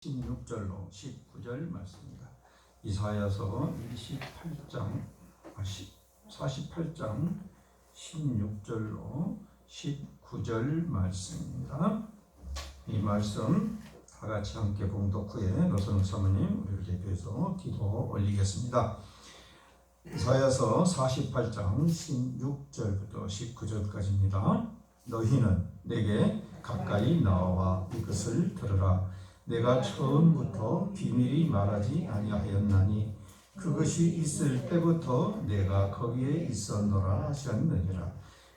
16절로 19절 말씀입니다. 이사야서 48장 16절로 19절 말씀입니다. 이 말씀 다 같이 함께 봉독 후에 노선욱 사모님 우리를 대표해서 기도 올리겠습니다. 이사야서 48장 16절부터 19절까지입니다. 너희는 내게 가까이 나와 이것을 들으라. 내가 처음부터 비밀히 말하지 아니하였나니 그것이 있을 때부터 내가 거기에 있었노라 하셨느니라.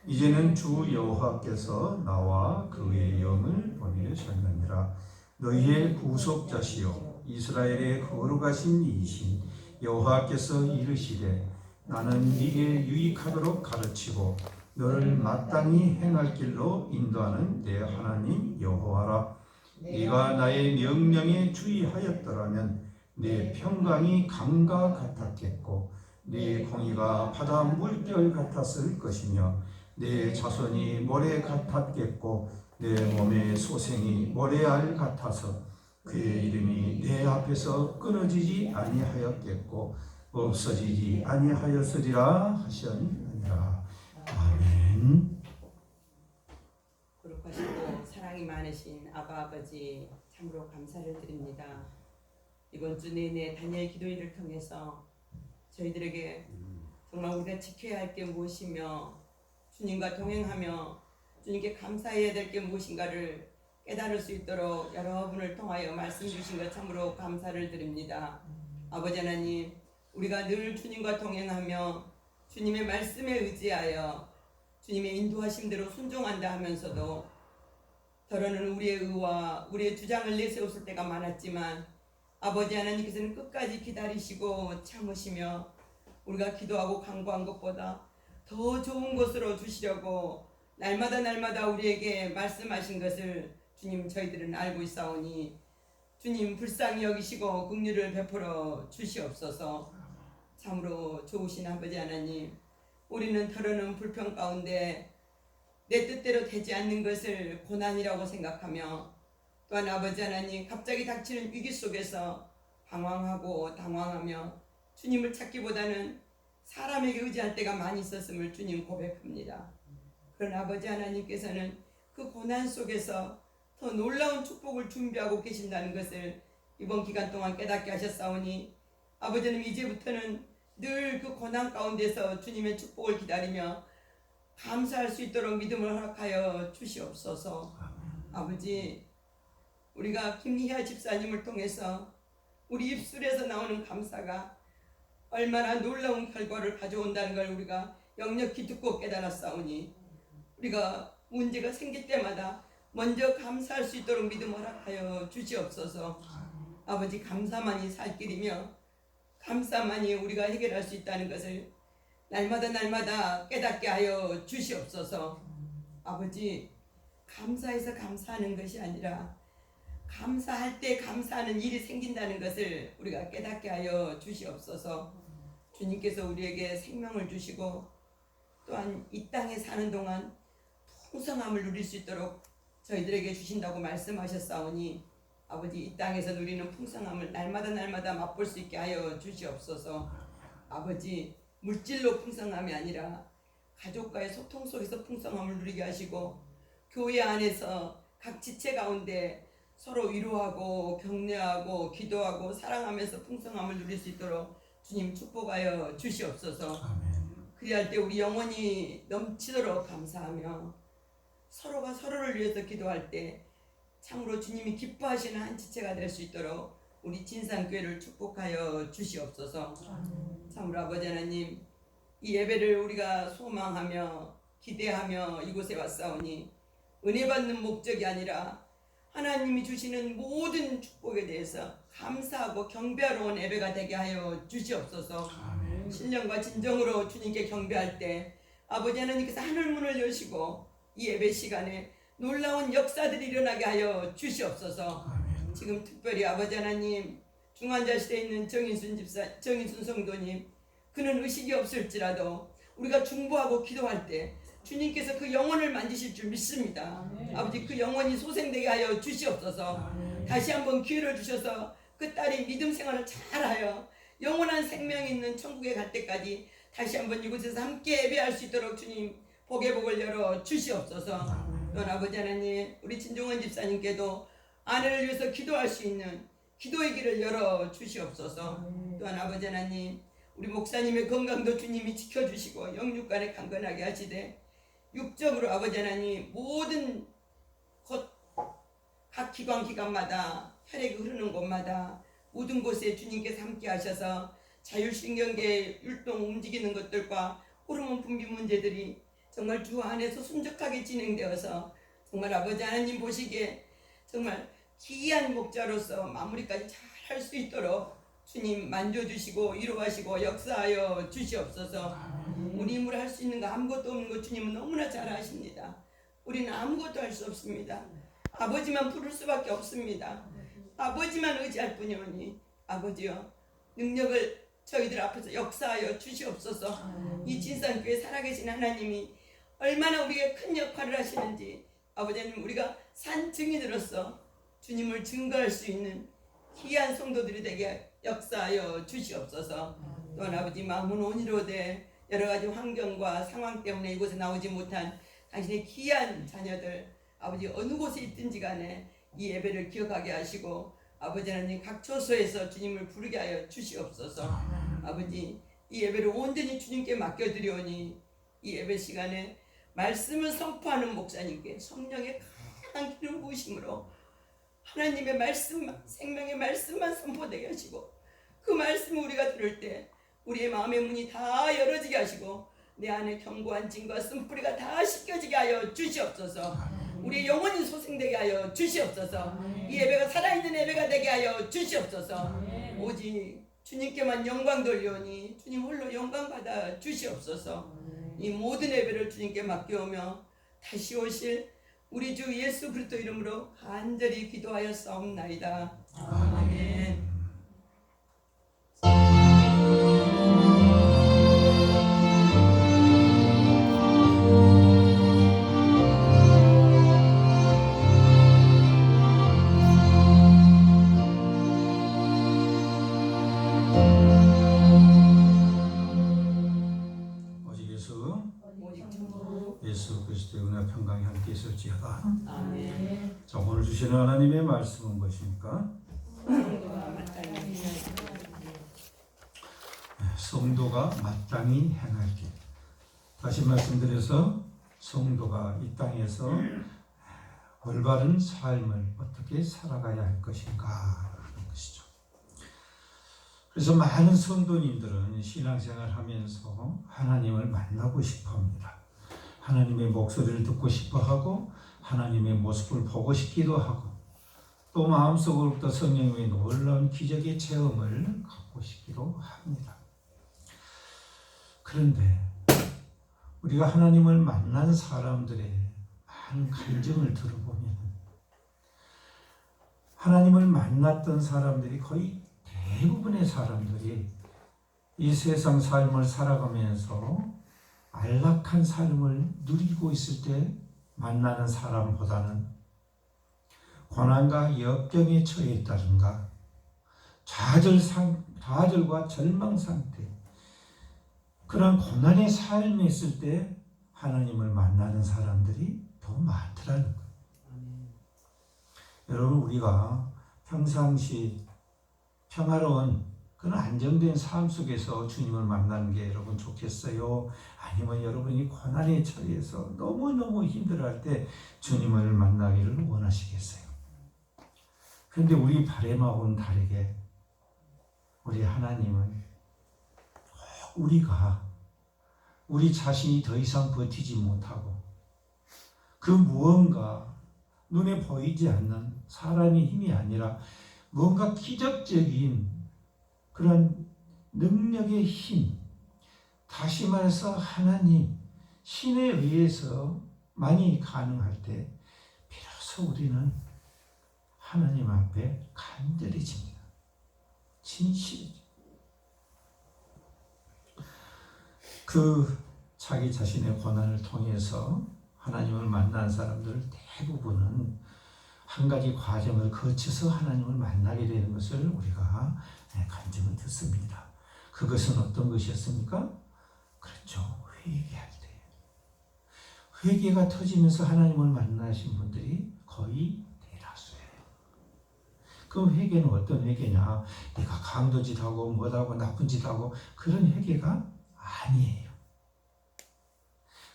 이제는 주 여호와께서 나와 그의 영을 보내셨느니라. 너희의 구속자시요 이스라엘의 거룩하신 이이신 여호와께서 이르시되 나는 네게 유익하도록 가르치고 너를 마땅히 행할 길로 인도하는 내 하나님 여호와라. 네가 나의 명령에 주의하였더라면 네 평강이 강과 같았겠고 네 공의가 바다 물결 같았을 것이며 네 자손이 모래 같았겠고 내 몸의 소생이 모래알 같아서 그의 이름이 내 앞에서 끊어지지 아니하였겠고 없어지지 아니하였으리라 하셨느니라. 아멘. 거룩하시고 사랑이 많으신 아버지 참으로 감사를 드립니다. 이번 주 내내 다니엘 기도회를 통해서 저희들에게 정말 우리가 지켜야 할 게 무엇이며 주님과 동행하며 주님께 감사해야 될 게 무엇인가를 깨달을 수 있도록 여러분을 통하여 말씀 주신 것 참으로 감사를 드립니다. 아버지 하나님, 우리가 늘 주님과 동행하며 주님의 말씀에 의지하여 주님의 인도하심대로 순종한다 하면서도 더러는 우리의 의와 우리의 주장을 내세웠을 때가 많았지만 아버지 하나님께서는 끝까지 기다리시고 참으시며 우리가 기도하고 간구한 것보다 더 좋은 것으로 주시려고 날마다 우리에게 말씀하신 것을 주님 저희들은 알고 있사오니 주님 불쌍히 여기시고 긍휼을 베풀어 주시옵소서. 참으로 좋으신 아버지 하나님, 우리는 더러는 불평 가운데 내 뜻대로 되지 않는 것을 고난이라고 생각하며 또한 아버지 하나님 갑자기 닥치는 위기 속에서 방황하고 당황하며 주님을 찾기보다는 사람에게 의지할 때가 많이 있었음을 주님 고백합니다. 그러나 아버지 하나님께서는 그 고난 속에서 더 놀라운 축복을 준비하고 계신다는 것을 이번 기간 동안 깨닫게 하셨사오니 아버지는 이제부터는 늘 그 고난 가운데서 주님의 축복을 기다리며 감사할 수 있도록 믿음을 허락하여 주시옵소서. 아버지, 우리가 김희아 집사님을 통해서 우리 입술에서 나오는 감사가 얼마나 놀라운 결과를 가져온다는 걸 우리가 역력히 듣고 깨달았사오니 우리가 문제가 생길 때마다 먼저 감사할 수 있도록 믿음을 허락하여 주시옵소서. 아버지, 감사만이 살 길이며 감사만이 우리가 해결할 수 있다는 것을 날마다 깨닫게 하여 주시옵소서. 아버지, 감사해서 감사하는 것이 아니라 감사할 때 감사하는 일이 생긴다는 것을 우리가 깨닫게 하여 주시옵소서. 주님께서 우리에게 생명을 주시고 또한 이 땅에 사는 동안 풍성함을 누릴 수 있도록 저희들에게 주신다고 말씀하셨사오니 아버지, 이 땅에서 누리는 풍성함을 날마다 맛볼 수 있게 하여 주시옵소서. 아버지, 물질로 풍성함이 아니라 가족과의 소통 속에서 풍성함을 누리게 하시고 교회 안에서 각 지체 가운데 서로 위로하고 격려하고 기도하고 사랑하면서 풍성함을 누릴 수 있도록 주님 축복하여 주시옵소서. 그리할 때 우리 영혼이 넘치도록 감사하며 서로가 서로를 위해서 기도할 때 참으로 주님이 기뻐하시는 한 지체가 될 수 있도록 우리 진산교회를 축복하여 주시옵소서. 참으로 아버지 하나님, 이 예배를 우리가 소망하며 기대하며 이곳에 왔사오니 은혜 받는 목적이 아니라 하나님이 주시는 모든 축복에 대해서 감사하고 경배하러 온 예배가 되게 하여 주시옵소서. 신령과 진정으로 주님께 경배할 때 아버지 하나님께서 하늘문을 여시고 이 예배 시간에 놀라운 역사들이 일어나게 하여 주시옵소서. 지금 특별히 아버지 하나님, 중환자실에 있는 정인순 성도님, 그는 의식이 없을지라도 우리가 중보하고 기도할 때 주님께서 그 영혼을 만지실 줄 믿습니다. 아버지, 그 영혼이 소생되게 하여 주시옵소서. 다시 한번 기회를 주셔서 그 딸이 믿음 생활을 잘하여 영원한 생명이 있는 천국에 갈 때까지 다시 한번 이곳에서 함께 예배할 수 있도록 주님 복의 복을 열어 주시옵소서. 또한 아버지 하나님, 우리 진종원 집사님께도 아내를 위해서 기도할 수 있는 기도의 길을 열어 주시옵소서. 또한 아버지 하나님, 우리 목사님의 건강도 주님이 지켜주시고 영육간에 강건하게 하시되 육적으로 아버지 하나님 모든 각 기관마다 혈액이 흐르는 곳마다 모든 곳에 주님께서 함께 하셔서 자율신경계 율동 움직이는 것들과 호르몬 분비 문제들이 정말 주 안에서 순적하게 진행되어서 정말 아버지 하나님 보시기에 정말 기이한 목자로서 마무리까지 잘 할 수 있도록 주님 만져주시고 위로하시고 역사하여 주시옵소서. 우리 힘으로 할 수 있는 거 아무것도 없는 거 주님은 너무나 잘 아십니다. 우리는 아무것도 할 수 없습니다. 아버지만 부를 수밖에 없습니다. 아버지만 의지할 뿐이오니 아버지여 능력을 저희들 앞에서 역사하여 주시옵소서. 이 진산교회 살아계신 하나님이 얼마나 우리에게 큰 역할을 하시는지 아버지님 우리가 산 증인으로서 주님을 증거할 수 있는 귀한 성도들이 되게 역사하여 주시옵소서. 또한 아버지 마음은 온이로되 여러가지 환경과 상황 때문에 이곳에 나오지 못한 당신의 귀한 자녀들 아버지 어느 곳에 있든지 간에 이 예배를 기억하게 하시고 아버지 하나님 각 처소에서 주님을 부르게 하여 주시옵소서. 아버지 이 예배를 온전히 주님께 맡겨드리오니 이 예배 시간에 말씀을 선포하는 목사님께 성령의 강한 기름 부으심으로 하나님의 말씀, 생명의 말씀만 선포되게 하시고 그 말씀을 우리가 들을 때 우리의 마음의 문이 다 열어지게 하시고 내 안에 견고한 진과 쓴뿌리가 다 씻겨지게 하여 주시옵소서. 우리 영혼이 소생되게 하여 주시옵소서. 이 예배가 살아있는 예배가 되게 하여 주시옵소서. 오직 주님께만 영광 돌리오니 주님 홀로 영광 받아 주시옵소서. 이 모든 예배를 주님께 맡겨오며 다시 오실 우리 주 예수 그리스도 이름으로 간절히 기도하여 싸움나이다. 아멘. 예수 그리스도의 은혜와 평강이 함께 있을지어다. 아멘. 자, 오늘 주시는 하나님의 말씀은 무엇입니까? 성도가 마땅히 행할 길. 다시 말씀드려서 성도가 이 땅에서 올바른 삶을 어떻게 살아가야 할 것인가 하는 것이죠. 그래서 많은 성도님들은 신앙생활 하면서 하나님을 만나고 싶어 합니다. 하나님의 목소리를 듣고 싶어 하고 하나님의 모습을 보고 싶기도 하고 또 마음속으로부터 성령의 놀라운 기적의 체험을 갖고 싶기도 합니다. 그런데 우리가 하나님을 만난 사람들의 많은 간증을 들어보면 하나님을 만났던 사람들이 거의 대부분의 사람들이 이 세상 삶을 살아가면서 안락한 삶을 누리고 있을 때 만나는 사람보다는 고난과 역경에 처해 있다든가 좌절과 절망 상태 그런 고난의 삶에 있을 때 하나님을 만나는 사람들이 더 많더라는 거예요. 여러분 우리가 평상시 평화로운 그런 안정된 삶 속에서 주님을 만나는 게 여러분 좋겠어요? 아니면 여러분이 고난에 처해서 너무너무 힘들어할 때 주님을 만나기를 원하시겠어요? 그런데 우리 바람하고는 다르게 우리 하나님은 우리 자신이 더 이상 버티지 못하고 그 무언가 눈에 보이지 않는 사람의 힘이 아니라 뭔가 기적적인 그런 능력의 힘, 다시 말해서 하나님, 신에 의해서만이 가능할 때 비로소 우리는 하나님 앞에 간절해집니다. 진실이죠. 그 자기 자신의 고난을 통해서 하나님을 만난 사람들 대부분은 한 가지 과정을 거쳐서 하나님을 만나게 되는 것을 우리가 간증을 듣습니다. 그것은 어떤 것이었습니까? 그렇죠. 회개할 때. 회개가 터지면서 하나님을 만나신 분들이 거의 대다수예요. 그 회개는 어떤 회개냐? 내가 강도 짓하고 뭐하고 나쁜 짓하고 그런 회개가 아니에요.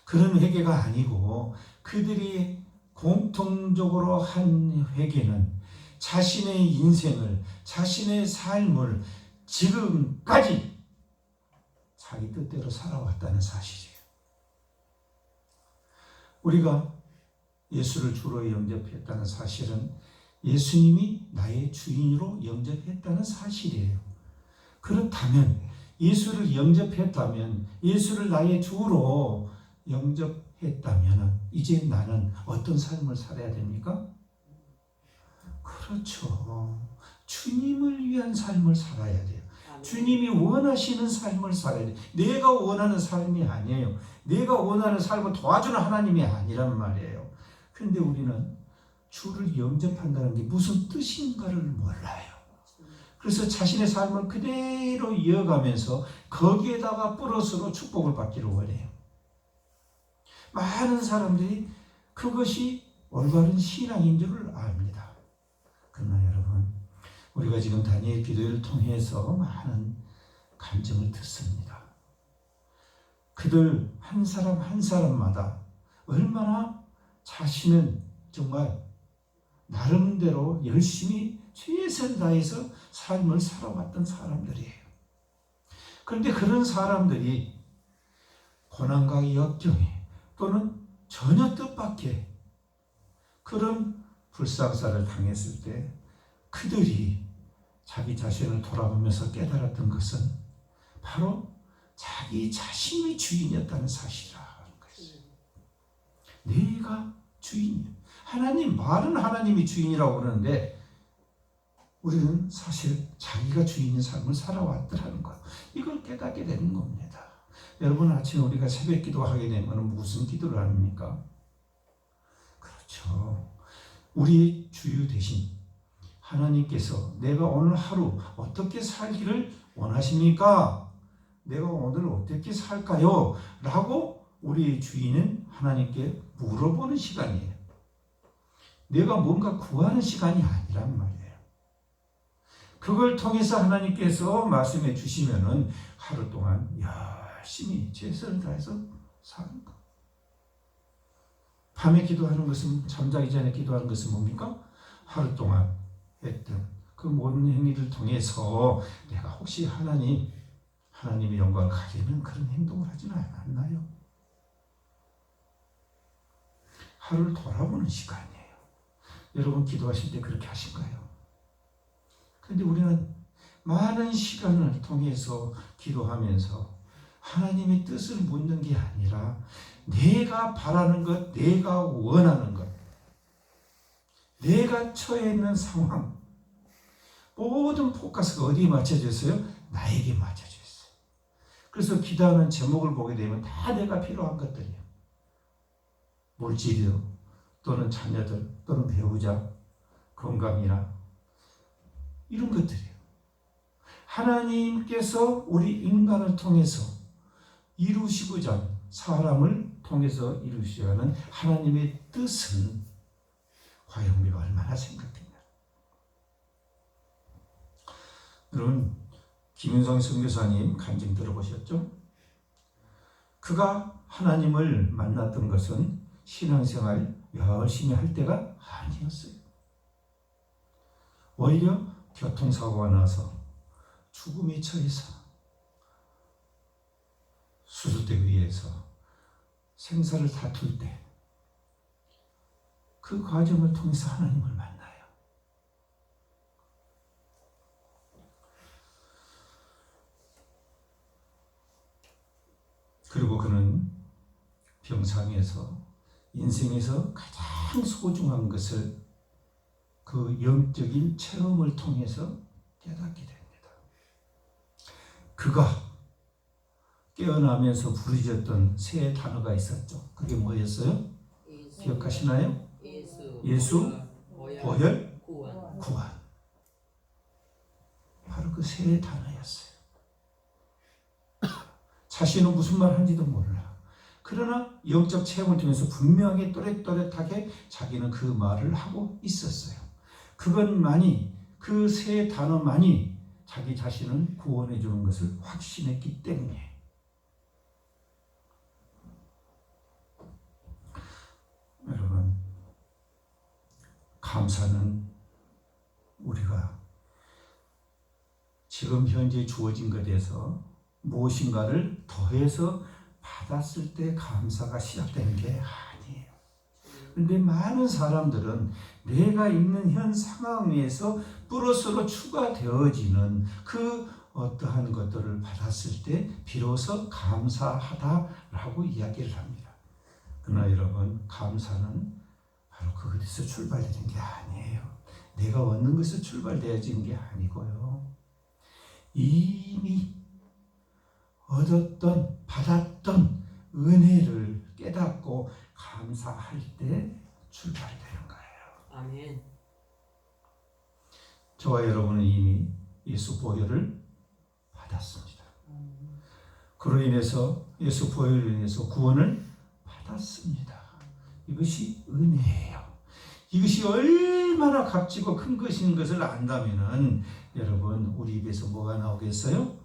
그런 회개가 아니고 그들이 공통적으로 한 회개는 자신의 인생을, 자신의 삶을 지금까지 자기 뜻대로 살아왔다는 사실이에요. 우리가 예수를 주로 영접했다는 사실은 예수님이 나의 주인으로 영접했다는 사실이에요. 그렇다면 예수를 영접했다면, 예수를 나의 주로 영접했다면 이제 나는 어떤 삶을 살아야 됩니까? 그렇죠. 주님을 위한 삶을 살아야 돼요. 주님이 원하시는 삶을 살아야 돼요. 내가 원하는 삶이 아니에요. 내가 원하는 삶을 도와주는 하나님이 아니란 말이에요. 그런데 우리는 주를 영접한다는 게 무슨 뜻인가를 몰라요. 그래서 자신의 삶을 그대로 이어가면서 거기에다가 플러스로 축복을 받기를 원해요. 많은 사람들이 그것이 올바른 신앙인 줄을 압니다. 그러나 여러분, 우리가 지금 다니엘 기도를 통해서 많은 간증을 듣습니다. 그들 한 사람 한 사람마다 얼마나 자신은 정말 나름대로 열심히 최선을 다해서 삶을 살아왔던 사람들이에요. 그런데 그런 사람들이 고난과 역경에 또는 전혀 뜻밖의 그런 불상사를 당했을 때 그들이 자기 자신을 돌아보면서 깨달았던 것은 바로 자기 자신이 주인이었다는 사실이라는 것이에요. 내가 주인이야. 하나님, 말은 하나님이 주인이라고 그러는데 우리는 사실 자기가 주인인 삶을 살아왔더라는 것. 이걸 깨닫게 되는 겁니다. 여러분, 아침에 우리가 새벽 기도하게 되면 무슨 기도를 합니까? 그렇죠. 우리 주유 대신 하나님께서 내가 오늘 하루 어떻게 살기를 원하십니까? 내가 오늘 어떻게 살까요? 라고 우리 주인은 하나님께 물어보는 시간이에요. 내가 뭔가 구하는 시간이 아니란 말이에요. 그걸 통해서 하나님께서 말씀해 주시면은 하루 동안 열심히 최선을 다해서 사는 것. 밤에 기도하는 것은, 잠자기 전에 기도하는 것은 뭡니까? 하루 동안 했던 그 모든 행위를 통해서 내가 혹시 하나님의 영광을 가리는 그런 행동을 하지는 않았나요? 하루를 돌아보는 시간이에요. 여러분, 기도하실 때 그렇게 하신가요? 그런데 우리는 많은 시간을 통해서 기도하면서 하나님의 뜻을 묻는 게 아니라 내가 바라는 것, 내가 원하는 것, 내가 처해 있는 상황, 모든 포커스가 어디에 맞춰져 있어요? 나에게 맞춰져 있어요. 그래서 기도하는 제목을 보게 되면 다 내가 필요한 것들이에요. 물질이요, 또는 자녀들, 또는 배우자, 건강이나 이런 것들이에요. 하나님께서 우리 인간을 통해서 이루시고자, 사람을 통해서 이루시고자 하는 하나님의 뜻은 과연 우리가 얼마나 생각했냐. 여러분, 김윤성 선교사님 간증 들어보셨죠? 그가 하나님을 만났던 것은 신앙생활 열심히 할 때가 아니었어요. 오히려 교통사고가 나서 죽음에 처해서 수술대 위에서 생사를 다툴 때 그 과정을 통해서 하나님을 만나요. 그리고 그는 병상에서 인생에서 가장 소중한 것을 그 영적인 체험을 통해서 깨닫게 됩니다. 그가 깨어나면서 부르짖었던 세 단어가 있었죠. 그게 뭐였어요? 기억하시나요? 예수, 보혈, 구원. 구원. 바로 그 세 단어였어요. 자신은 무슨 말 하는지도 몰라. 그러나 영적 체험을 통해서 분명하게 또렷또렷하게 자기는 그 말을 하고 있었어요. 그것만이, 그 세 단어만이 자기 자신을 구원해 주는 것을 확신했기 때문이에요. 여러분, 감사는 우리가 지금 현재 주어진 것에서 무엇인가를 더해서 받았을 때 감사가 시작되는 게 아니에요. 그런데 많은 사람들은 내가 있는 현 상황에서 플러스로 추가되어지는 그 어떠한 것들을 받았을 때 비로소 감사하다라고 이야기를 합니다. 그러나 여러분, 감사는 바로 그것에서 출발되는 게 아니에요. 내가 얻는 것에서 출발되어지는 게 아니고요. 이미 얻었던, 받았던 은혜를 깨닫고 감사할 때 출발되는 거예요. 아멘. 저와 여러분은 이미 예수 보혈을 받았습니다. 그로 인해서 예수 보혈로 인해서 구원을 받았습니다. 이것이 은혜예요. 이것이 얼마나 값지고 큰 것인 것을 안다면은 여러분, 우리 입에서 뭐가 나오겠어요?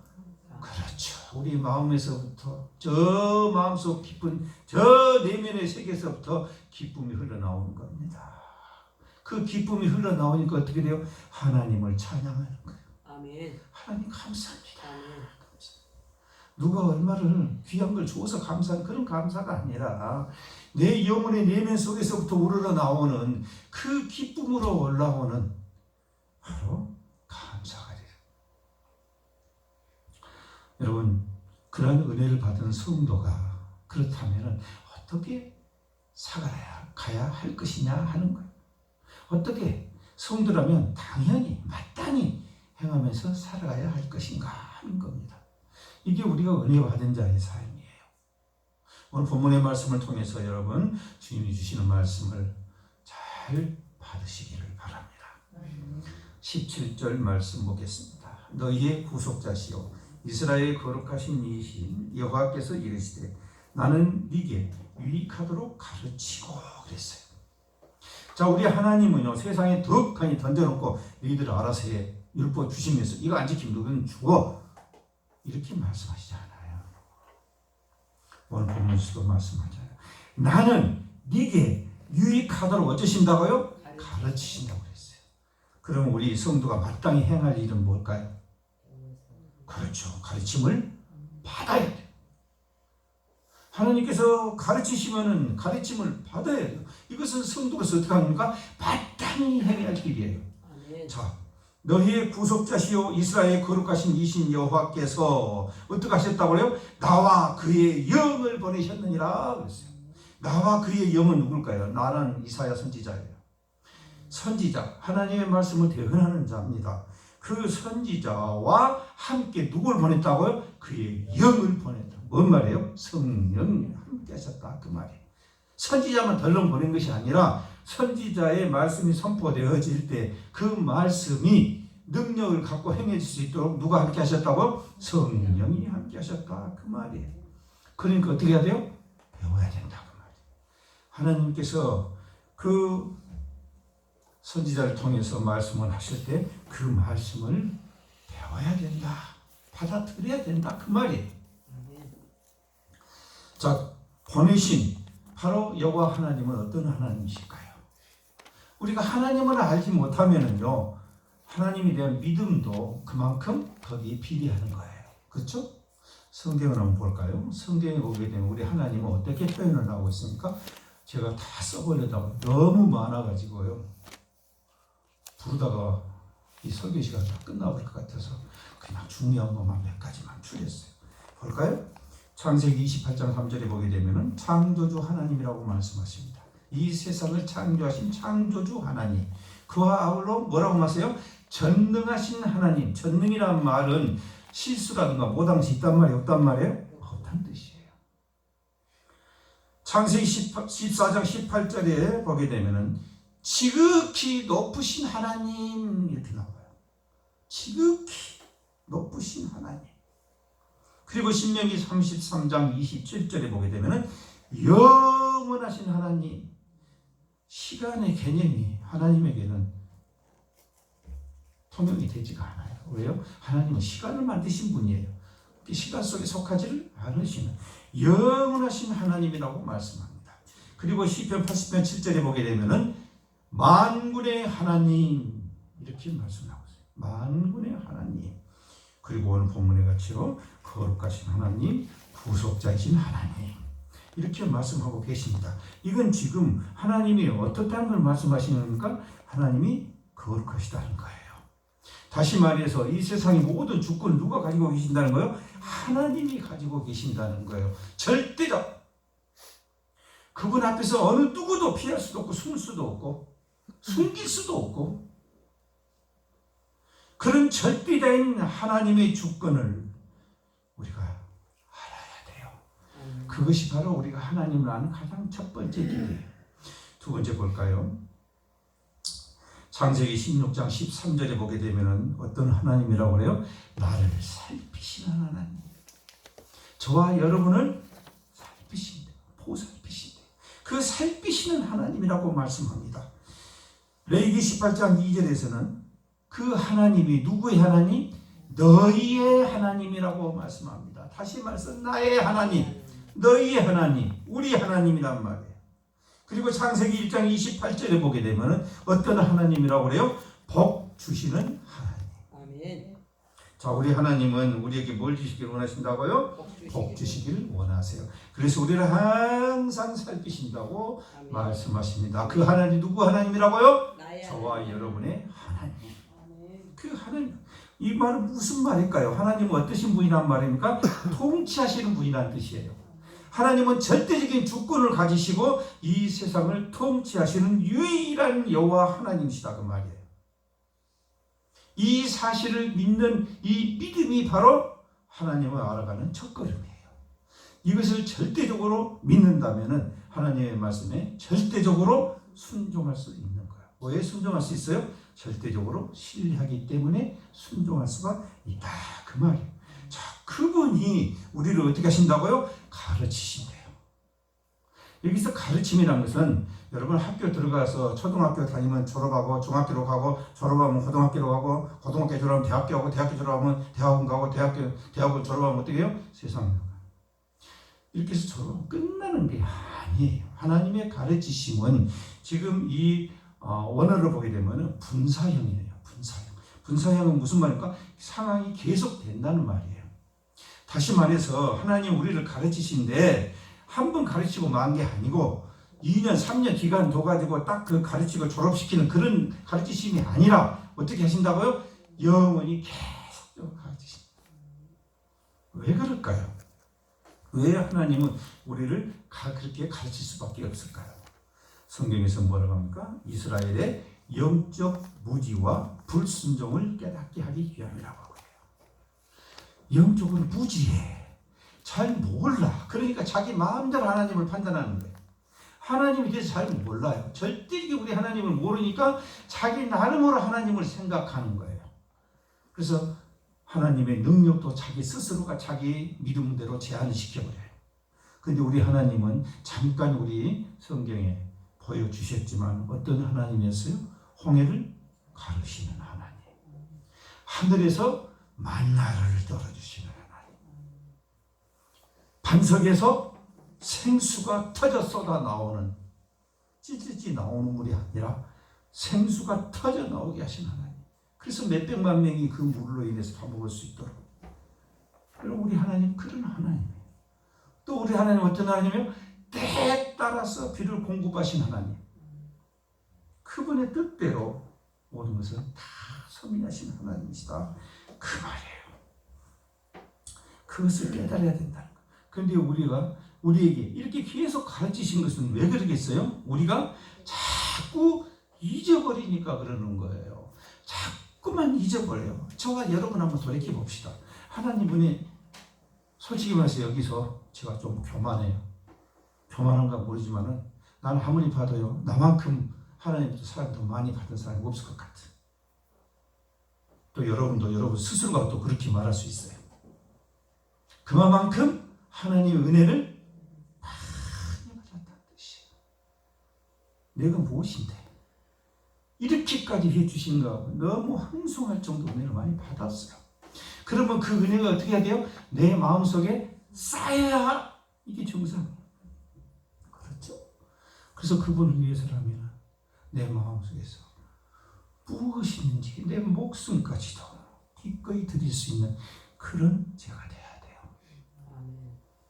그렇죠. 우리 마음에서부터, 저 마음속 깊은 저 내면의 세계에서부터 기쁨이 흘러나오는 겁니다. 그 기쁨이 흘러나오니까 어떻게 돼요? 하나님을 찬양하는 거예요. 아멘. 하나님 감사합니다. 아멘. 누가 얼마를 귀한 걸 주어서 감사한 그런 감사가 아니라 내 영혼의 내면 속에서부터 우러러 나오는 그 기쁨으로 올라오는 바로 감사가 돼요. 여러분, 그런 은혜를 받은 성도가 그렇다면 어떻게 살아가야 할 것이냐 하는 거예요. 어떻게 성도라면 당연히 마땅히 행하면서 살아가야 할 것인가 하는 겁니다. 이게 우리가 은혜 받은 자의 삶이에요. 오늘 본문의 말씀을 통해서 여러분, 주님이 주시는 말씀을 잘 받으시기를 바랍니다. 17절 말씀 보겠습니다. 너희의 구속자시요 이스라엘의 거룩하신 이신 여호와께서 이르시되 나는 네게 유익하도록 가르치고 그랬어요. 자, 우리 하나님은요, 세상에 덕하니 던져놓고 너희들 알아서 해 율법 주시면서 이거 안 지키면 너희는 죽어 이렇게 말씀하시지 않아요. 오늘 본문에서도 말씀하잖아요. 나는 네게 유익하도록 어쩌신다고요? 가르치신다고 그랬어요. 그럼 우리 성도가 마땅히 행할 일은 뭘까요? 그렇죠. 가르침을 받아야 돼요. 하나님께서 가르치시면은 가르침을 받아야 돼요. 이것은 성도로서 어떻게 합니까? 마땅히 행해야 할 길이에요. 아멘. 자, 너희의 구속자시요 이스라엘의 거룩하신 이신 여호와께서 어떻게 하셨다고요? 나와 그의 영을 보내셨느니라 그랬어요. 나와 그의 영은 누굴까요? 나는 이사야 선지자예요. 선지자, 하나님의 말씀을 대언하는 자입니다. 그 선지자와 함께 누굴 보냈다고요? 그의 영을 보냈다. 뭔 말이에요? 성령이 함께 하셨다 그 말이에요. 선지자만 덜렁 보낸 것이 아니라 선지자의 말씀이 선포되어질 때 그 말씀이 능력을 갖고 행해질 수 있도록 누가 함께 하셨다고? 성령이 함께 하셨다 그 말이에요. 그러니까 어떻게 해야 돼요? 배워야 된다 그 말이에요. 하나님께서 그 선지자를 통해서 말씀을 하실 때 그 말씀을 배워야 된다, 받아들여야 된다 그 말이에요. 자, 보내신 바로 여호와 하나님은 어떤 하나님이실까요? 우리가 하나님을 알지 못하면은요, 하나님에 대한 믿음도 그만큼 거기에 비례하는 거예요. 그렇죠? 성경을 한번 볼까요? 성경에 보게 되면 우리 하나님은 어떻게 표현을 하고 있습니까? 제가 다 써보려다가 너무 많아가지고요, 부르다가 이 설교 시간 다 끝나버릴 것 같아서 그냥 중요한 것만 몇 가지만 추렸어요. 볼까요? 창세기 28장 3절에 보게 되면은 창조주 하나님이라고 말씀하십니다. 이 세상을 창조하신 창조주 하나님, 그와 아울러 뭐라고 말씀하세요? 전능하신 하나님. 전능이란 말은 실수라든가 못함이 있단 말이에요, 없단 말이에요? 없다는 뜻이에요. 창세기 14장 18절에 보게 되면은 지극히 높으신 하나님 이렇게 나와요. 지극히 높으신 하나님. 그리고 신명기 33장 27절에 보게 되면 영원하신 하나님. 시간의 개념이 하나님에게는 통용이 되지가 않아요. 왜요? 하나님은 시간을 만드신 분이에요. 시간 속에 속하지를 않으시는 영원하신 하나님이라고 말씀합니다. 그리고 시편 80편 7절에 보게 되면은 만군의 하나님 이렇게 말씀하고 있어요. 만군의 하나님. 그리고 오늘 본문에 같이요 거룩하신 하나님, 구속자이신 하나님 이렇게 말씀하고 계십니다. 이건 지금 하나님이 어떻다는 걸 말씀하시는 겁니까? 하나님이 거룩하시다는 거예요. 다시 말해서 이 세상의 모든 주권을 누가 가지고 계신다는 거예요? 하나님이 가지고 계신다는 거예요. 절대적. 그분 앞에서 어느 누구도 피할 수도 없고 숨을 수도 없고 숨길 수도 없고 그런 절대자인 하나님의 주권을 우리가 알아야 돼요. 그것이 바로 우리가 하나님을 아는 가장 첫 번째 길이에요. 두 번째 볼까요? 창세기 16장 13절에 보게 되면 어떤 하나님이라고 그래요? 나를 살피시는 하나님. 저와 여러분을 살피신다. 보살피신다. 그 살피시는 하나님이라고 말씀합니다. 레위기 18장 2절에서는 그 하나님이 누구의 하나님? 너희의 하나님이라고 말씀합니다. 다시 말해서 나의 하나님, 너희의 하나님, 우리 하나님이란 말이에요. 그리고 창세기 1장 28절에 보게 되면 어떤 하나님이라고 그래요? 복 주시는 하나님. 아멘. 자, 우리 하나님은 우리에게 뭘 주시길 원하신다고요? 복 주시길 원하세요. 그래서 우리를 항상 살피신다고 아멘. 말씀하십니다. 그 하나님 누구 하나님이라고요? 저와 하나님. 여러분의 하나님. 아멘. 그 하나님. 이 말은 무슨 말일까요? 하나님은 어떠신 분이란 말입니까? 통치하시는 분이란 뜻이에요. 하나님은 절대적인 주권을 가지시고 이 세상을 통치하시는 유일한 여호와 하나님이시다 그 말이에요. 이 사실을 믿는 이 믿음이 바로 하나님을 알아가는 첫걸음이에요. 이것을 절대적으로 믿는다면 하나님의 말씀에 절대적으로 순종할 수 있는 거예요. 왜 순종할 수 있어요? 절대적으로 신뢰하기 때문에 순종할 수가 있다 그 말이에요. 자, 그분이 우리를 어떻게 하신다고요? 가르치신대요. 여기서 가르침이라는 것은 여러분 학교 들어가서 초등학교 다니면 졸업하고 중학교로 가고 졸업하면 고등학교로 가고 고등학교 졸업하면 대학교 가고 대학교 졸업하면 대학원 가고 대학원 졸업하면 어떻게 해요? 세상으로 가요. 이렇게 해서 졸업 끝나는 게 아니에요. 하나님의 가르치심은 지금 이 원어를 보게 되면 분사형이에요. 분사형. 분사형은 무슨 말입니까? 상황이 계속 된다는 말이에요. 다시 말해서 하나님 우리를 가르치신데 한 번 가르치고 만 게 아니고 2년, 3년 기간 둬가지고 딱 그 가르치고 졸업시키는 그런 가르치심이 아니라 어떻게 하신다고요? 영원히 계속 가르치신다. 왜 그럴까요? 왜 하나님은 우리를 그렇게 가르칠 수밖에 없을까요? 성경에서 뭐라고 합니까? 이스라엘의 영적 무지와 불순종을 깨닫게 하기 위함이라고 하고요. 영적으로 무지해. 잘 몰라. 그러니까 자기 마음대로 하나님을 판단하는 거예요. 하나님에 대해서 잘 몰라요. 절대 우리 하나님을 모르니까 자기 나름으로 하나님을 생각하는 거예요. 그래서 하나님의 능력도 자기 스스로가 자기 믿음대로 제한을 시켜버려요. 그런데 우리 하나님은 잠깐 우리 성경에 보여주셨지만 어떤 하나님이었어요? 홍해를 가르시는 하나님. 하늘에서 만나를 떨어주시는 하나님. 반석에서 생수가 터져 쏟아 나오는 찌찌찌 나오는 물이 아니라 생수가 터져 나오게 하신 하나님. 그래서 몇백만 명이 그 물로 인해서 다 먹을 수 있도록. 그리고 우리 하나님 그런 하나님이에요. 또 우리 하나님 어떤 하나님이에요? 때에 따라서 비를 공급하신 하나님. 그분의 뜻대로 모든 것은 다 섭리하신 하나님이시다 그 말이에요. 그것을 깨달아야 된다는 거예요. 그런데 우리에게 이렇게 계속 가르치신 것은 왜 그러겠어요? 우리가 자꾸 잊어버리니까 그러는 거예요. 자꾸만 잊어버려요. 저와 여러분 한번 돌이켜 봅시다. 하나님분이 솔직히 말해서 여기서 제가 좀 교만해요. 교만한가 모르지만은 나는 아무리 봐도요 나만큼 하나님도 사람도 많이 받은 사람이 없을 것 같아. 또 여러분도 여러분 스스로가 또 그렇게 말할 수 있어요. 그만큼 하나님의 은혜를 많이 받았다는 뜻이에요. 내가 무엇인데 이렇게까지 해주신가, 너무 황송할 정도 은혜를 많이 받았어요. 그러면 그 은혜가 어떻게 해야 돼요? 내 마음속에 쌓여야 이게 정상이에요. 그렇죠? 그래서 그분을 위해서라면 내 마음속에서 무엇이 있는지 내 목숨까지도 기꺼이 드릴 수 있는 그런 제가 돼야 돼요.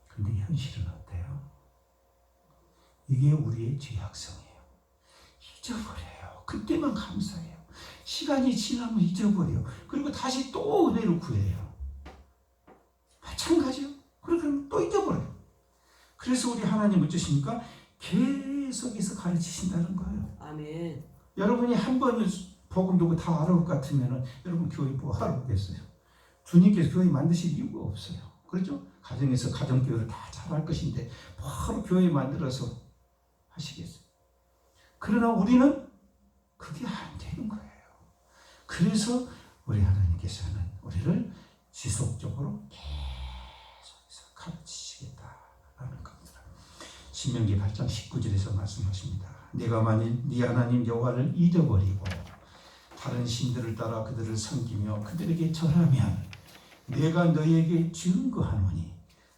근데 현실은 어때요? 이게 우리의 죄악성이에요. 잊어버려요. 그때만 감사해요. 시간이 지나면 잊어버려요. 그리고 다시 또 은혜를 구해요. 마찬가지요. 그러면 또 잊어버려요. 그래서 우리 하나님 어쩌십니까? 계속해서 가르치신다는 거예요. 아멘. 여러분이 한 번을 복음 듣고 다 알아올 것 같으면 여러분 교회 뭐 하러 오겠어요? 주님께서 교회 만드실 이유가 없어요. 그렇죠? 가정에서 가정교회를 다 잘할 것인데 바로 교회 만들어서 하시겠어요? 그러나 우리는 그게 안 되는 거예요. 그래서 우리 하나님께서는 우리를 지속적으로 계속해서 가르치시겠다라는 겁니다. 신명기 8장 19절에서 말씀하십니다. 내가 만일 네 하나님 여호와를 잊어버리고 다른 신들을 따라 그들을 섬기며 그들에게 절하면 내가 너희에게 증거하노니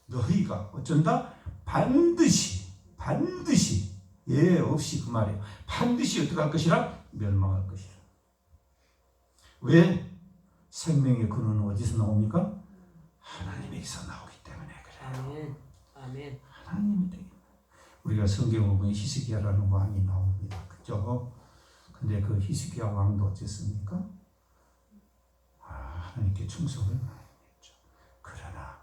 너희가 어쩐다? 반드시 예 없이 그 말이에요. 반드시 어떻게 할 것이라? 멸망할 것이라. 왜? 생명의 근원은 어디서 나옵니까? 하나님에게서 나오기 때문에 그래요. 아멘. 아멘. 하나님이 되게 우리가 성경을 보면 히스기야라는 왕이 나옵니다. 그죠? 근데 그 히스기야 왕도 어땠습니까? 하나님께 충성을 많이 했죠. 그러나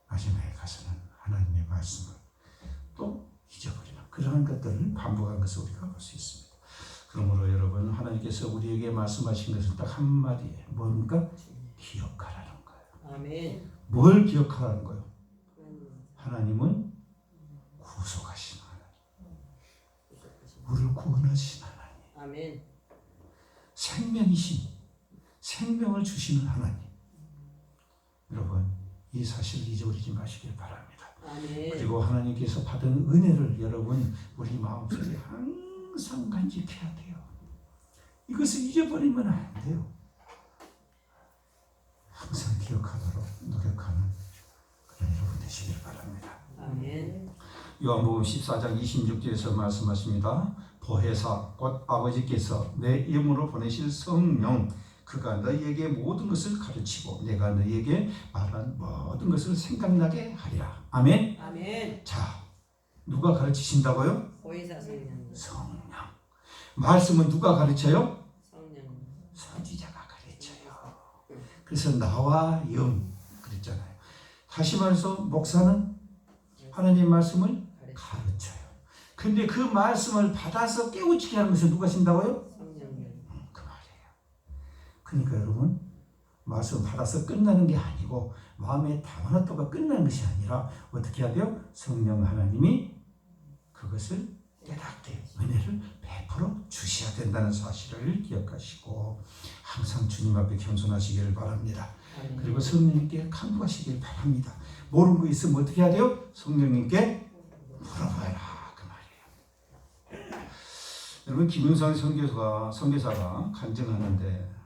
마지막에 가서는 하나님의 말씀을 또 잊어버리는 그러한 것들을 반복한 것을 우리가 볼 수 있습니다. 그러므로 여러분 하나님께서 우리에게 말씀하신 것은 딱 한마디에 뭡니까? 기억하라는 거예요. 아멘. 뭘 기억하라는 거예요? 하나님은 구속하신 하나님, 우리를 구원하신 하나님, 아멘. 생명이신, 생명을 주시는 하나님. 여러분 이 사실을 잊어버리지 마시길 바랍니다. 아멘. 그리고 하나님께서 받은 은혜를 여러분 우리 마음속에 항상 간직해야 돼요. 이것을 잊어버리면 안 돼요. 항상 기억하도록 노력하는 그런 여러분 되시길 바랍니다. 아멘. 요한복음 14장 26절에서 말씀하십니다. 보혜사 곧 아버지께서 내 이름으로 보내실 성령 그가 너희에게 모든 것을 가르치고 내가 너희에게 말한 모든 것을 생각나게 하리라. 아멘. 아멘. 자, 누가 가르치신다고요? 보혜사 성령. 성령. 말씀은 누가 가르쳐요? 성령. 선지자가 가르쳐요. 그래서 나와 영 그랬잖아요. 다시 말해서 목사는 하나님의 말씀을 가르쳐요. 근데 그 말씀을 받아서 깨우치게 하는 것을 누가 하신다고요? 그 말이에요. 그러니까 여러분 말씀 받아서 끝나는 게 아니고 마음에 담아놨다가 끝나는 것이 아니라 어떻게 해야 돼요? 성령 하나님이 그것을 깨닫게 은혜를 베풀어 주셔야 된다는 사실을 기억하시고 항상 주님 앞에 겸손하시기를 바랍니다. 그리고 성령님께 간구하시길 바랍니다. 모르는 거 있으면 어떻게 해야 돼요? 성령님께 물어봐라 그 말이에요. 여러분 김윤상 선교사가 간증하는데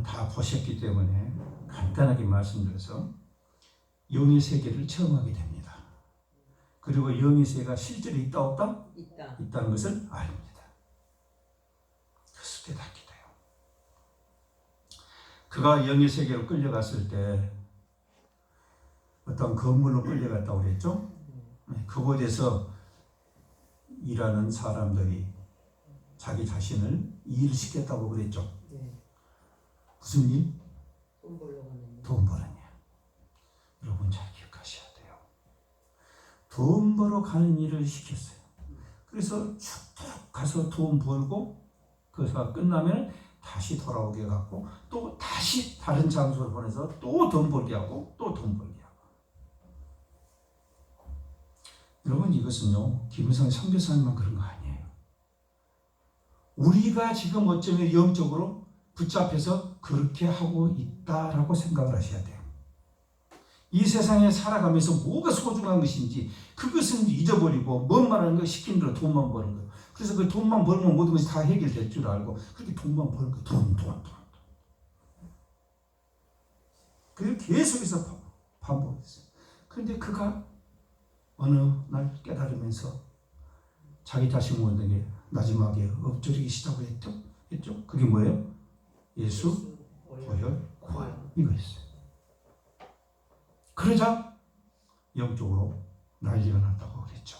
다 보셨기 때문에 간단하게 말씀드려서 영의 세계를 체험하게 됩니다. 그리고 영의 세계가 실제로 있다 없다? 있다. 있다는 것을 압니다. 그래서 깨닫게 돼요. 그가 영의 세계로 끌려갔을 때 어떤 건물로 끌려갔다고 그랬죠? 그곳에서 일하는 사람들이 자기 자신을 일을 시켰다고 그랬죠? 네. 무슨 일? 돈 벌러 가는 일. 돈 버는 일. 여러분 잘 기억하셔야 돼요. 돈 벌어 가는 일을 시켰어요. 그래서 쭉 가서 돈 벌고 그가 끝나면 다시 돌아오게 해갖고 또 다시 다른 장소로 보내서 또 돈 벌게 하고 또 돈 벌게 하고. 여러분 이것은요 김은상 선교사님만 그런 거 아니에요. 우리가 지금 어쩌면 영적으로 붙잡혀서 그렇게 하고 있다라고 생각을 하셔야 돼요. 이 세상에 살아가면서 뭐가 소중한 것인지 그것은 잊어버리고 뭔 말하는 거 시킨 대로 돈만 버는 거예요. 그래서 그 돈만 벌면 모든 것이 다 해결될 줄 알고 그렇게 돈만 버는 거예요. 돈. 그걸 계속해서 반복했어요. 그런데 그가 어느 날 깨달으면서 자기 자신에게 마지막에 엎드리기 시작을 했죠. 그게 뭐예요? 예수 보혈 구원 이거였어요. 그러자 영적으로 난리가 났다고 그랬죠.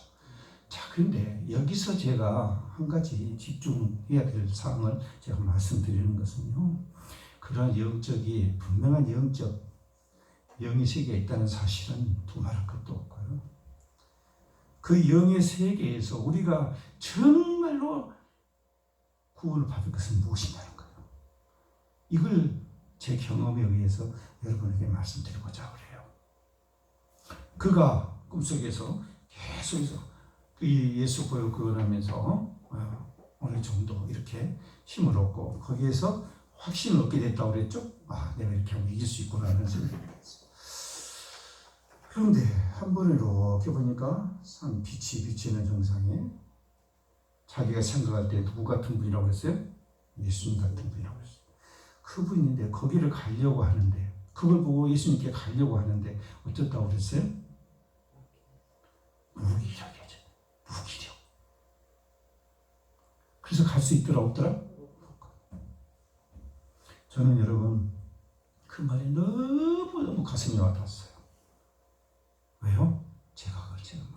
자, 그런데 여기서 제가 한 가지 집중해야 될 사항을 제가 말씀드리는 것은요. 그러한 분명한 영의 세계에 있다는 사실은 두말할 것도 없고요. 그 영의 세계에서 우리가 정말로 구원을 받을 것은 무엇이냐는 거예요. 이걸 제 경험에 의해서 여러분에게 말씀드리고자 그래요. 그가 꿈속에서 계속해서 이 예수 보혈 구원하면서 어느 정도 이렇게 힘을 얻고 거기에서 확신을 얻게 됐다고 그랬죠. 내가 이렇게 하면 이길 수 있구나 하는 생각이 들었어요. 그런데 한 번에 이렇게 보니까 빛이 비치는 정상에 자기가 생각할 때 누구 같은 분이라고 했어요? 예수님 같은 분이라고 했어요. 그분인데 거기를 가려고 하는데 그걸 보고 예수님께 가려고 하는데 어쩌다고 그랬어요? 무기력이죠. 무기력. 그래서 갈 수 있더라 없더라? 저는 여러분 그 말이 너무너무 가슴에 와닿았어요. 왜요? 제가 그 체험을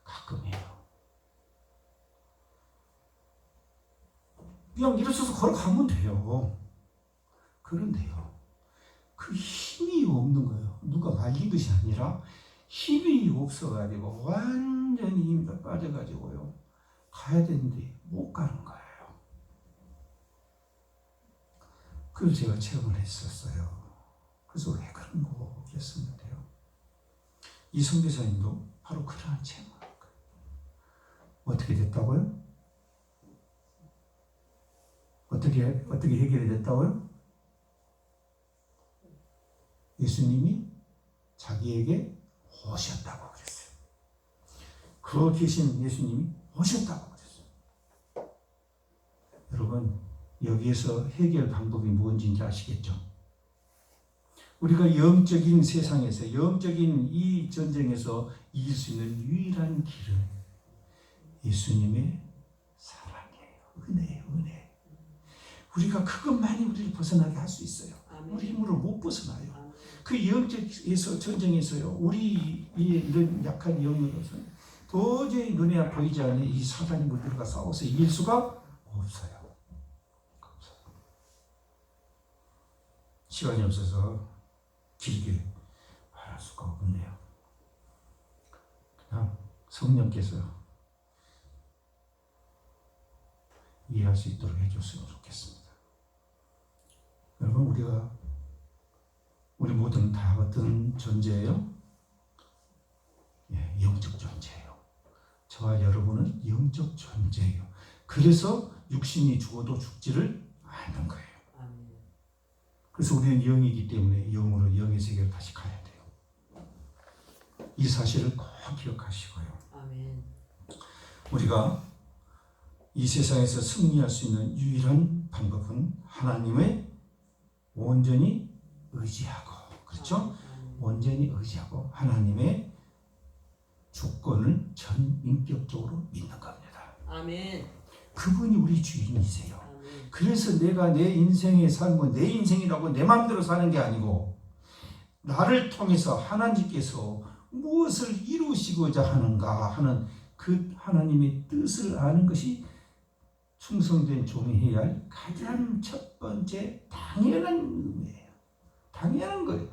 가끔 해요. 그냥 일어서서 걸어가면 돼요. 그런데요. 그 힘이 없는 거예요. 누가 말린 것이 아니라 힘이 없어가지고 완전히 힘이 빠져가지고요. 가야 되는데 못 가는 거예요. 그걸 제가 체험을 했었어요. 그래서 왜 그런 거겠었는데요. 이 선교사님도 바로 그러한 체험을 한 거예요. 어떻게 됐다고요? 어떻게 해결이 됐다고요? 예수님이 자기에게 오셨다고 그랬어요. 그 계신 예수님이 오셨다고 그랬어요. 여러분 여기에서 해결 방법이 뭔지 아시겠죠? 우리가 영적인 세상에서 영적인 이 전쟁에서 이길 수 있는 유일한 길은 예수님의 사랑이에요. 은혜예요. 은혜. 우리가 그것만이 우리를 벗어나게 할 수 있어요. 우리 힘으로 못 벗어나요. 그 영적에서 전쟁에서요. 우리 이런 약한 영으로서는 도저히 눈에 보이지 않는 이 사단이 물들어가 싸워서 이길 수가 없어요. 시간이 없어서 길게 말할 수가 없네요. 그냥 성령께서 이해할 수 있도록 해줬으면 좋겠습니다. 여러분 우리 모두는 다 어떤 존재예요? 영적 존재예요. 저와 여러분은 영적 존재예요. 그래서 육신이 죽어도 죽지를 않는 거예요. 그래서 우리는 영이기 때문에 영으로 영의 세계로 다시 가야 돼요. 이 사실을 꼭 기억하시고요. 우리가 이 세상에서 승리할 수 있는 유일한 방법은 하나님의 온전히 의지하고, 그렇죠? 온전히 의지하고 하나님의 주권을 전인격적으로 믿는 겁니다. 아멘. 그분이 우리 주인이세요. 그래서 내가 내 인생의 삶은 내 인생이라고 내 마음대로 사는 게 아니고 나를 통해서 하나님께서 무엇을 이루시고자 하는가 하는 그 하나님의 뜻을 아는 것이 충성된 종이 해야 할 가장 첫 번째 당연한 의미예요. 당연한 거예요.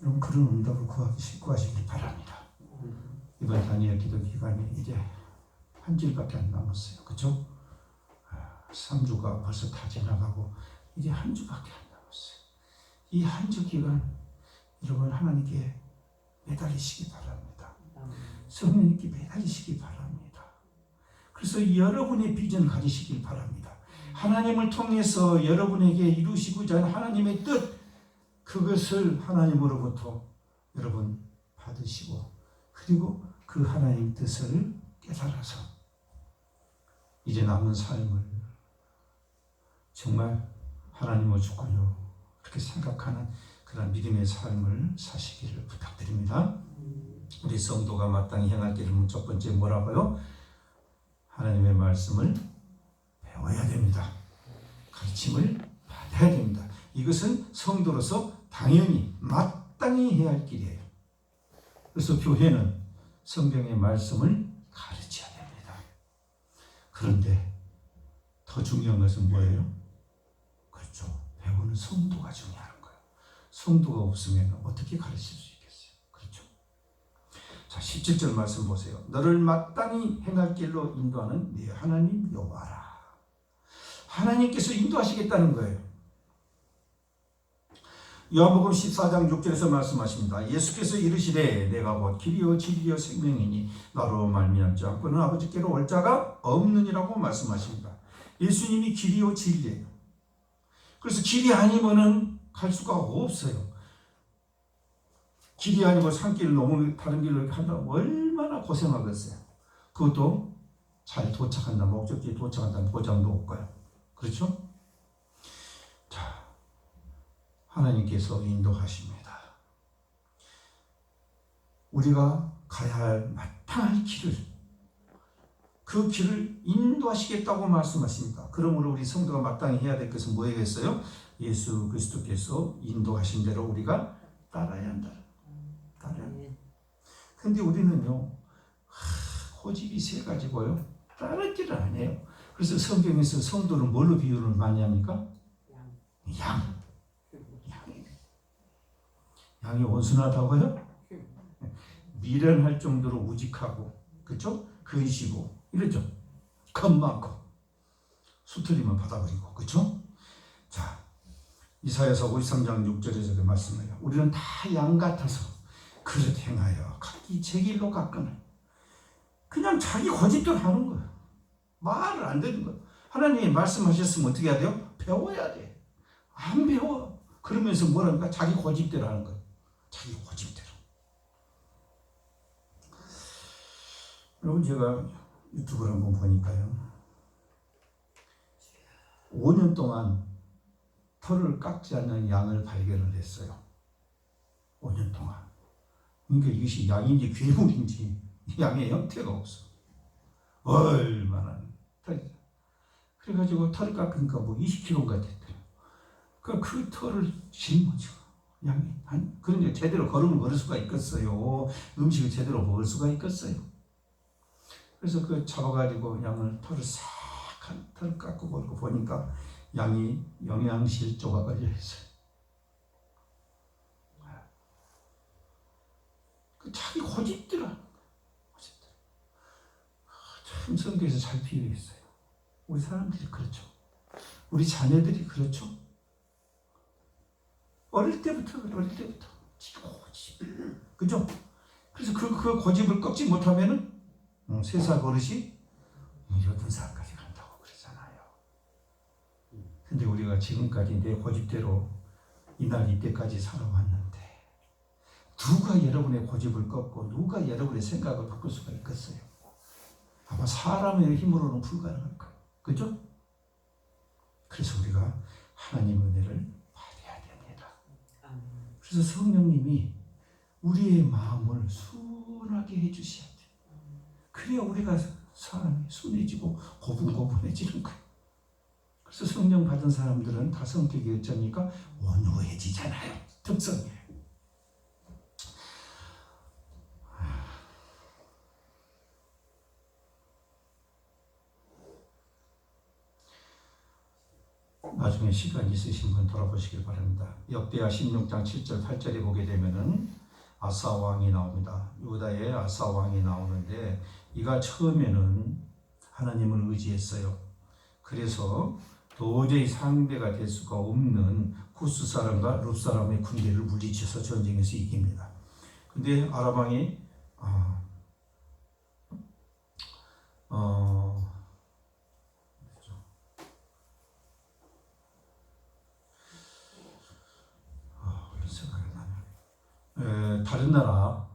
여러분 그런 응답을 구하시길 바랍니다. 이번 다니엘 기도 기간이 이제 한 주일밖에 안 남았어요. 그렇죠? 3주가 벌써 다 지나가고 이제 한 주밖에 안 남았어요. 이 한 주 기간 여러분 하나님께 매달리시기 바랍니다. 성령님께 매달리시기 바랍니다. 그래서 여러분의 비전을 가지시길 바랍니다. 하나님을 통해서 여러분에게 이루시고자 하는 하나님의 뜻, 그것을 하나님으로부터 여러분 받으시고, 그리고 그 하나님 뜻을 깨달아서 이제 남은 삶을 정말 하나님을 죽고요 그렇게 생각하는 그런 믿음의 삶을 사시기를 부탁드립니다. 우리 성도가 마땅히 행할 길은 첫 번째 뭐라고요? 하나님의 말씀을 배워야 됩니다. 가르침을 받아야 됩니다. 이것은 성도로서 당연히 마땅히 해야 할 길이에요. 그래서 교회는 성경의 말씀을 가르쳐야 됩니다. 그런데 더 중요한 것은 뭐예요? 그렇죠. 배우는 성도가 중요한 거예요. 성도가 없으면 어떻게 가르칠 수 있겠어요? 그렇죠. 자, 17절 말씀 보세요. 너를 마땅히 행할 길로 인도하는 네 하나님 여호와라. 하나님께서 인도하시겠다는 거예요. 요한복음 14장 6절에서 말씀하십니다. 예수께서 이르시되 내가 곧 길이요 진리요 생명이니 나로 말미암지 않고는 아버지께로 올 자가 없느니라고 말씀하십니다. 예수님이 길이요 진리예요. 그래서 길이 아니면은 갈 수가 없어요. 길이 아니고 산길을 넘어 다른 길로 간다면 얼마나 고생하겠어요. 그것도 잘 도착한다, 목적지에 도착한다는 보장도 없고요. 그렇죠? 자, 하나님께서 인도하십니다. 우리가 가야 할 마땅한 길을, 그 길을 인도하시겠다고 말씀하십니다. 그러므로 우리 성도가 마땅히 해야 될 것은 뭐겠어요? 예수 그리스도께서 인도하신 대로 우리가 따라야 한다. 따라야 한다. 근데 우리는요, 고집이 세 가지고요, 따를 길을 안 해요. 그래서 성경에서 성도를 뭘로 비유를 많이 합니까? 양. 양이 온순하다고요? 미련할 정도로 우직하고, 그렇죠? 근시고 이러죠. 겁 많고 수틀리면 받아버리고, 그렇죠? 자, 이사야서 53장 6절에서 그 말씀해요. 우리는 다 양 같아서 그릇 행하여 각기 제 길로 갔거늘. 그냥 자기 고집대로 하는 거예요. 말을 안 듣는 거예요. 하나님이 말씀하셨으면 어떻게 해야 돼요? 배워야 돼. 안 배워. 그러면서 뭐랍니까? 자기 고집대로 하는 거예요. 자기 고집대로. 여러분, 제가 유튜브를 한번 보니까요, 5년 동안 털을 깎지 않는 양을 발견을 했어요. 5년 동안. 그러니까 이것이 양인지 괴물인지 양의 형태가 없어. 얼마나 털이. 그래가지고 털을 깎으니까 뭐 20kg가 됐대요. 그러니까 그 털을 짊어져. 양이. 그런데 제대로 걸음을 걸을 수가 있겠어요. 음식을 제대로 먹을 수가 있겠어요. 그래서 그 잡아가지고 양을 털을 털을 깎고 걸고 보니까 양이 영양실조가 걸려 있어요. 그 자기 고집대로 하는 거예요. 고집대로. 참 성경에서 잘 비유했어요. 우리 사람들이 그렇죠. 우리 자녀들이 그렇죠. 어릴 때부터 고집. 그죠? 그래서 그 고집을 꺾지 못하면은 3살 버릇이 8살까지 간다고 그러잖아요. 근데 우리가 지금까지 내 고집대로 이날 이때까지 살아왔는데 누가 여러분의 고집을 꺾고 누가 여러분의 생각을 바꿀 수가 있겠어요? 아마 사람의 힘으로는 불가능할 거예요. 그죠? 그래서 우리가 하나님의 은혜를 받아야 됩니다. 그래서 성령님이 우리의 마음을 순하게 해주셔야 돼요. 그래야 우리가 사람이 순해지고 고분고분해지는 거예요. 그래서 성령 받은 사람들은 다 성격이 어쩌니까 온유해지잖아요. 특성이에요. 나중에 시간 있으신 분 돌아보시길 바랍니다. 역대하 16장 7절 8절에 보게 되면은 아사 왕이 나옵니다. 유다의 아사 왕이 나오는데 이가 처음에는 하나님을 의지했어요. 그래서 도저히 상대가 될 수가 없는 구스 사람과 룹 사람의 군대를 물리쳐서 전쟁에서 이깁니다. 근데 아람 왕이 다른 나라